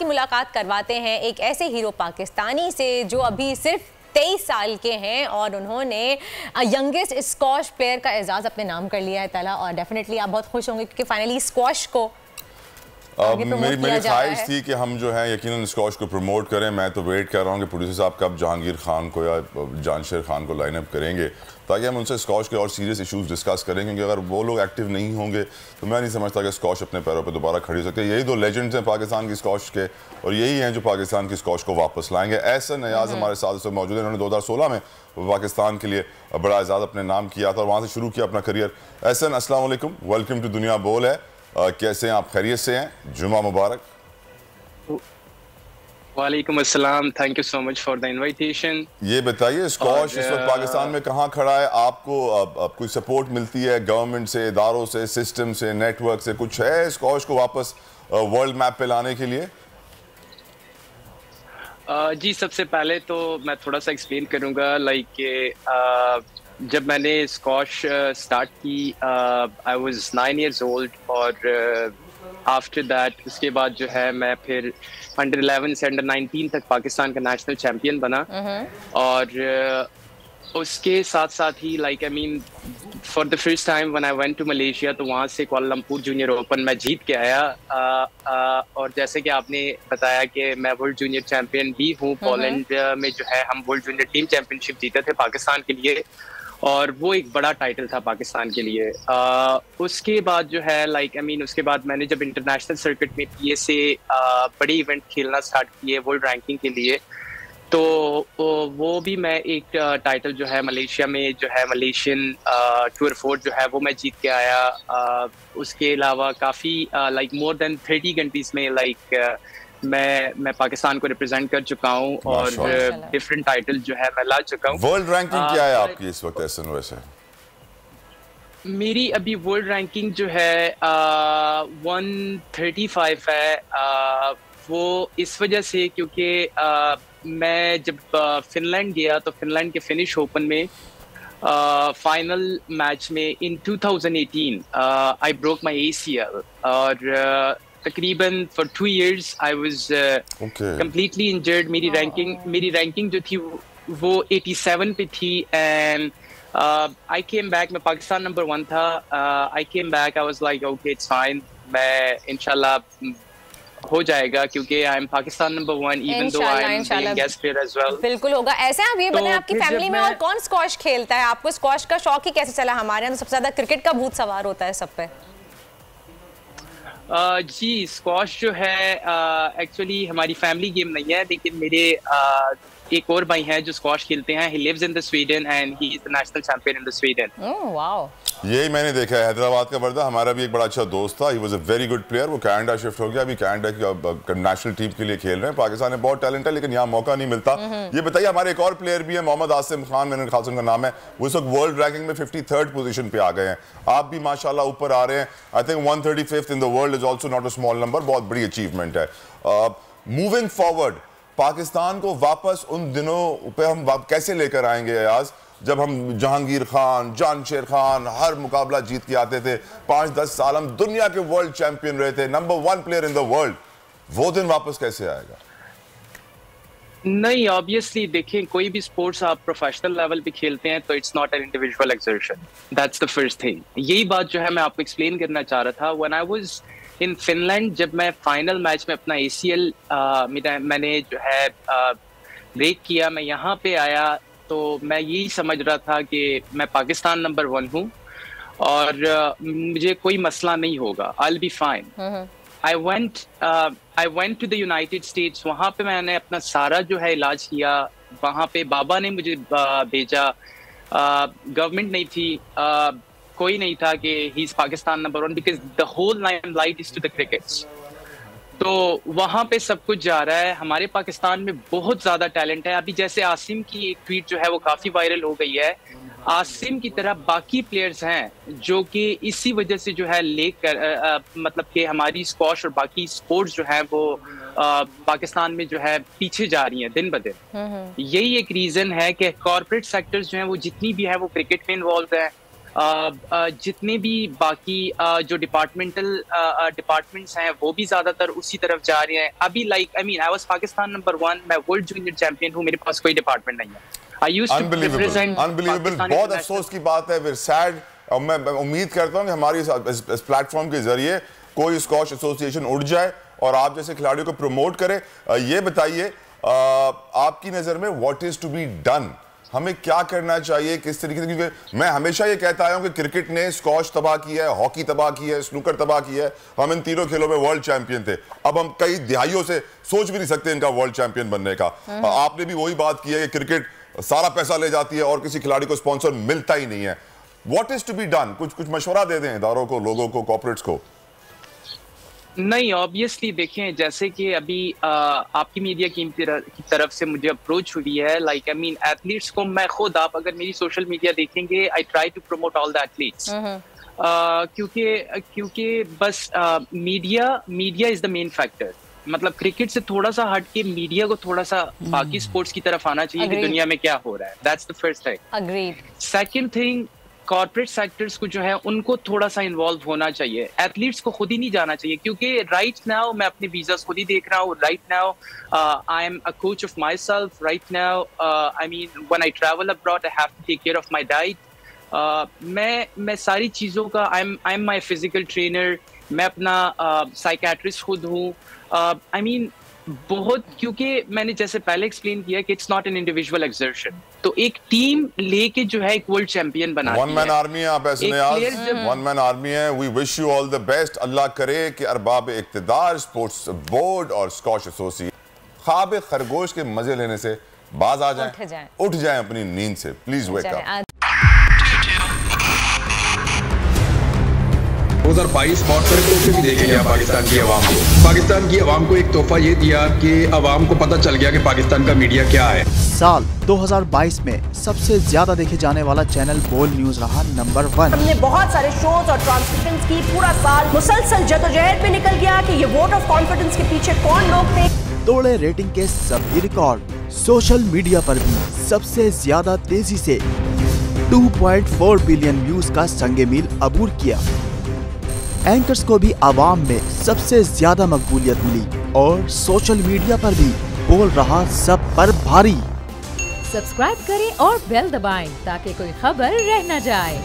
की मुलाकात करवाते हैं एक ऐसे हीरो पाकिस्तानी से जो अभी सिर्फ 23 साल के हैं और उन्होंने यंगेस्ट स्क्वॉश प्लेयर का एजाज़ अपने नाम कर लिया है तला। और डेफिनेटली आप बहुत खुश होंगे क्योंकि फाइनली स्क्वॉश को मेरी ख्वाहिश थी कि हम जो है यकीनन स्क्वॉश को प्रमोट करें। मैं तो वेट कर रहा हूँ कि प्रोड्यूसर साहब कब जहांगीर खान को या जानशेर खान को लाइनअप करेंगे ताकि हम उनसे स्क्वॉश के और सीरियस इश्यूज डिस्कस करें, क्योंकि अगर वो लोग एक्टिव नहीं होंगे तो मैं नहीं समझता कि स्क्वॉश अपने पैरों पर दोबारा खड़ी हो सकती है। यही दो लेजेंड्स हैं पाकिस्तान की स्क्वॉश के और यही हैं जो पाकिस्तान की स्क्वॉश को वापस लाएंगे। एहसन अयाज हमारे साथ से मौजूद है। उन्होंने 2016 में पाकिस्तान के लिए बड़ा एजाज़ अपने नाम किया था और वहाँ से शुरू किया अपना करियर। एहसन, अस्सलाम वालेकुम, वेलकम टू दुनिया बोल है। कैसे हैं आप? खैरियत से हैं? जुमा मुबारक। वालेकुम अस्सलाम, thank you so much for the invitation. ये बताइए स्क्वॉश इस वक्त पाकिस्तान में कहाँ खड़ा है? आपको कोई सपोर्ट मिलती है गवर्नमेंट से, इदारों से, सिस्टम से, नेटवर्क से? कुछ है स्क्वॉश को वापस वर्ल्ड मैप पे लाने के लिए? जी, सबसे पहले तो मैं थोड़ा सा एक्सप्लेन करूँगा। जब मैंने स्क्वॉश स्टार्ट की आई वाज 9 इयर्स ओल्ड और आफ्टर दैट उसके बाद जो है मैं फिर अंडर 11 से अंडर 19 तक पाकिस्तान का नेशनल चैंपियन बना। और उसके साथ साथ ही for the first time when I went to Malaysia तो वहाँ से कुआलालंपुर जूनियर ओपन मैं जीत के आया। और जैसे कि आपने बताया कि मैं वर्ल्ड जूनियर चैंपियन भी हूँ। पोलैंड में जो है हम वर्ल्ड जूनियर टीम चैंपियनशिप जीते थे पाकिस्तान के लिए और वो एक बड़ा टाइटल था पाकिस्तान के लिए। उसके बाद जो है उसके बाद मैंने जब इंटरनेशनल सर्किट में PSA बड़े इवेंट खेलना स्टार्ट किए वर्ल्ड रैंकिंग के लिए, तो वो भी मैं एक टाइटल जो है मलेशिया में जो है मलेशियन टूर 4 जो है वो मैं जीत के आया। उसके अलावा काफ़ी मोर देन 30 कंट्रीज में मैं पाकिस्तान को रिप्रेजेंट कर चुका हूँ और डिफरेंट टाइटल जो है मैं ला चुका हूँ। वर्ल्ड रैंकिंग क्या है आपकी इस वक्त एहसन? वैसे मेरी अभी वर्ल्ड रैंकिंग जो है 135 है। वो इस वजह से क्योंकि मैं जब फिनलैंड गया तो फिनलैंड के फिनिश ओपन में फाइनल मैच में इन 2018 आई ब्रोक माई ACL और तकरीबन for 2 years I was completely injured. मेरी रैंकिंग जो थी वो 87 पे थी एंड आई केम बैक। मैं पाकिस्तान नंबर 1 था। I came back, I was like okay it's fine, मैं इंशाल्लाह हो जाएगा क्योंकि I am Pakistan number 1 even though I am being guest player as well. बिल्कुल होगा। ऐसे आप ये बताएं आपकी फैमिली में और कौन स्क्वॉश खेलता है? आपको स्क्वॉश का शौक ही कैसे चला? हमारे यहाँ तो सबसे ज्यादा क्रिकेट का भूत सवार होता है सब पे। जी, स्क्वॉश जो है एक्चुअली हमारी फैमिली गेम नहीं है, लेकिन मेरे एक और भाई हैं जो स्क्वॉश खेलते हैं। He lives in the Sweden and he is the national champion in the Sweden. Oh wow, यही मैंने देखा है। हैदराबाद का बर्दा हमारा भी एक बड़ा अच्छा दोस्त था। He was a very good player. वो कनाडा शिफ्ट हो गया, अभी कनाडा की नेशनल टीम के लिए खेल रहे हैं। पाकिस्तान में बहुत टैलेंट है लेकिन यहाँ मौका नहीं मिलता। ये बताइए, हमारे एक और प्लेयर भी है मोहम्मद आसिम खान, मैंने खास उनका नाम है। वो इस वक्त वर्ल्ड रैंकिंग में 53rd पोजीशन पे आ गए हैं। आप भी माशाल्लाह ऊपर आ रहे हैं। I think 135th in the world is also not a small number. बहुत बड़ी अचीवमेंट है। मूविंग फॉरवर्ड पाकिस्तान को वापस उन दिनों पे हम कैसे लेकर आएंगे अयाज, जब हम जहांगीर खान, जानशेर खान हर मुकाबला जीत के आते थे? 5-10 साल हम दुनिया के वर्ल्ड चैंपियन रहे थे, number 1 player in the world. वो दिन वापस कैसे आएगा? नहीं, ऑब्वियसली देखें, कोई भी स्पोर्ट्स आप प्रोफेशनल लेवल पे खेलते हैं तो it's not an individual exertion. That's the first thing. यही बात जो है मैं आपको एक्सप्लेन करना चाह रहा था। When I was in Finland, जब मैं फाइनल मैच में अपना ACL मैंने जो है ब्रेक किया, मैं यहाँ पे आया तो मैं यही समझ रहा था कि मैं पाकिस्तान नंबर 1 हूँ और मुझे कोई मसला नहीं होगा, I will be fine. I went to the United States. वहाँ पे मैंने अपना सारा जो है इलाज किया। वहाँ पे बाबा ने मुझे भेजा। गवर्नमेंट नहीं थी, कोई नहीं था कि he is Pakistan number 1 because the whole limelight is to the crickets. तो वहाँ पे सब कुछ जा रहा है। हमारे पाकिस्तान में बहुत ज़्यादा टैलेंट है। अभी जैसे आसिम की एक ट्वीट जो है वो काफ़ी वायरल हो गई है। आसिम की तरह बाकी प्लेयर्स हैं जो कि इसी वजह से जो है लेकर मतलब कि हमारी स्क्वॉश और बाकी स्पोर्ट्स जो है वो पाकिस्तान में जो है पीछे जा रही हैं दिन ब दिन। यही एक रीज़न है कि कॉर्पोरेट सेक्टर्स जो हैं वो जितनी भी है वो क्रिकेट में इन्वॉल्व हैं जितने भी बाकी जो डिपार्टमेंट्स हैं वो भी ज्यादातर उसी तरफ जा रहे हैं अभी। Like I was Pakistan number 1, मैं वर्ल्ड जूनियर चैंपियन हूँ, मेरे पास कोई डिपार्टमेंट नहीं है। I used to represent. Unbelievable, बहुत अफसोस की बात है, फिर सैड। और मैं उम्मीद करता हूँ कि हमारी इस प्लेटफॉर्म के जरिए कोई स्क्वॉश एसोसिएशन उठ जाए और आप जैसे खिलाड़ियों को प्रमोट करे। ये बताइए आपकी नजर में what is to be done, हमें क्या करना चाहिए, किस तरीके से? क्योंकि मैं हमेशा ये कहता आया हूं कि क्रिकेट ने स्क्वॉश तबाह किया है, हॉकी तबाह किया है, स्नूकर तबाह किया है। हम इन तीनों खेलों में वर्ल्ड चैंपियन थे, अब हम कई दिहाइयों से सोच भी नहीं सकते इनका वर्ल्ड चैंपियन बनने का। आपने भी वही बात की है कि क्रिकेट सारा पैसा ले जाती है और किसी खिलाड़ी को स्पॉन्सर मिलता ही नहीं है। What is to be done? कुछ मशवरा दे दें इदारों को, लोगों को, कॉर्पोरेट्स को। नहीं, ऑब्वियसली देखें, जैसे कि अभी आपकी मीडिया की तरफ से मुझे अप्रोच हुई है। लाइक आई मीन एथलीट्स को मैं खुद, आप अगर मेरी सोशल मीडिया देखेंगे, I try to promote all the athletes, क्योंकि बस media is the main factor. मतलब क्रिकेट से थोड़ा सा हट के मीडिया को थोड़ा सा बाकी स्पोर्ट्स की तरफ आना चाहिए कि दुनिया में क्या हो रहा है। That's the first thing. Agreed. Second thing, corporate sectors को जो है उनको थोड़ा सा इन्वॉल्व होना चाहिए। एथलीट्स को खुद ही नहीं जाना चाहिए, क्योंकि राइट नाउ मैं अपने वीजास खुद ही देख रहा हूँ। Right now I am a coach of myself. Right now I mean when I travel abroad I have to take care of my diet. मैं सारी चीज़ों का I am my physical trainer, मैं अपना साइकेट्रिस्ट खुद हूँ। I mean बहुत, क्योंकि मैंने जैसे पहले एक्सप्लेन किया कि it's not an individual exertion, तो एक टीम लेके जो है एक वर्ल्ड चैंपियन बनाती है। वन मैन आर्मी है, आप ऐसे वन मैन आर्मी है। We wish you all the best. अल्लाह करे कि अरबाब इक्तिदार, स्पोर्ट्स बोर्ड और स्क्वॉश एसोसिएशन ख्वाब खरगोश के मजे लेने से बाज आ जाएं, उठ जाएं अपनी नींद से। Please wake up. 2022 बहुत सारे तोहफे भी देखे गया पाकिस्तान की आवाम को। पाकिस्तान की आवाम को एक तोहफा ये दिया कि आवाम को पता चल गया कि पाकिस्तान का मीडिया क्या है। साल 2022 में सबसे ज्यादा देखे जाने वाला चैनल बोल न्यूज रहा नंबर 1। हमने बहुत सारे शोज और ट्रांसमिशंस की, पूरा साल मुसलसल जदोजहद में निकल गया कि ये वोट ऑफ कॉन्फिडेंस के पीछे कौन लोग थे। तोड़े रेटिंग के सभी रिकॉर्ड। सोशल मीडिया पर भी सबसे ज्यादा तेजी से 2.4 बिलियन व्यूज का संगे मील अबूर किया। एंकर्स को भी आवाम में सबसे ज्यादा मकबूलियत मिली और सोशल मीडिया पर भी बोल रहा सब पर भारी। सब्सक्राइब करें और बेल दबाएं ताकि कोई खबर रह न जाए।